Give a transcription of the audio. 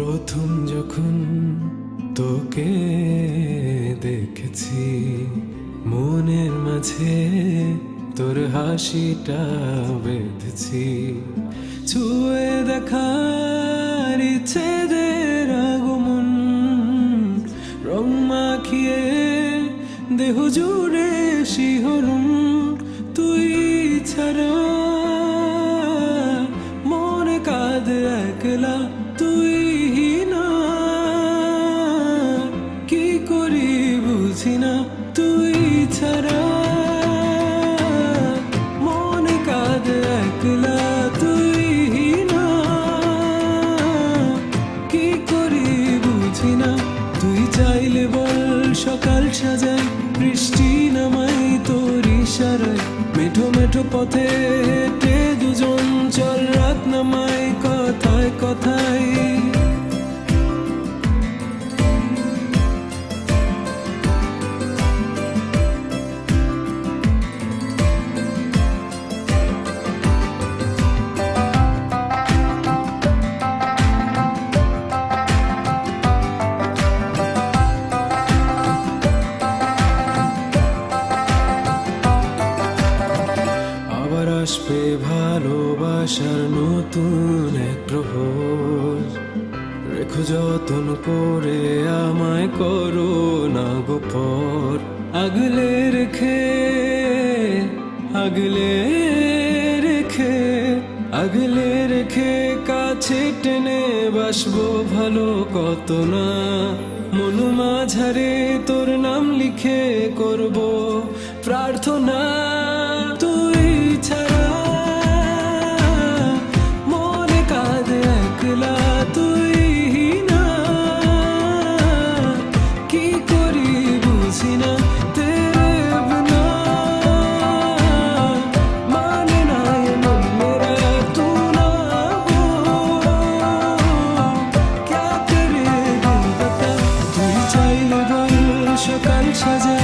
প্রথম যখন তোকে দেখেছি, মনের মাঝে তোর হাসিটা বেঁধেছি। ছুঁয়ে দেখার ইচ্ছে দের আগমন, রং মাখিয়ে দেহ জুড়ে শিহরণ। তুই ছাড়া মনে কাঁদে একলা, তুই না কি করি বুঝি না। তুই ছাড়া মনে কাঁদে একলা, তুই না কি করি বুঝি না। তুই চাইলে বল সকাল সাজাই, বৃষ্টি নামাই তোর ইশারায়। মেঠো মেঠো পথে হেঁটে দুজন চল, রাত নামাই কথায় কথায়। আবার আসবে ভালোবাসার নতুন এক প্রহর, রেখো যতন করে আমায় করো না গোপর। আগলে রেখে আগলে রেখে আগলে রেখে কাছে টেনে বাসবো ভালো কত না। মন মাঝারে তোর নাম লিখে করব প্রার্থনা। তুই ছাড়া মনে কাঁদে একলা, তুই না কি করি বুঝি না। তেরে বিনা মানে না ये मन मेरा, तू ना हो क्या करे दिल बता। তুই চাইলে বল সকাল সাজে,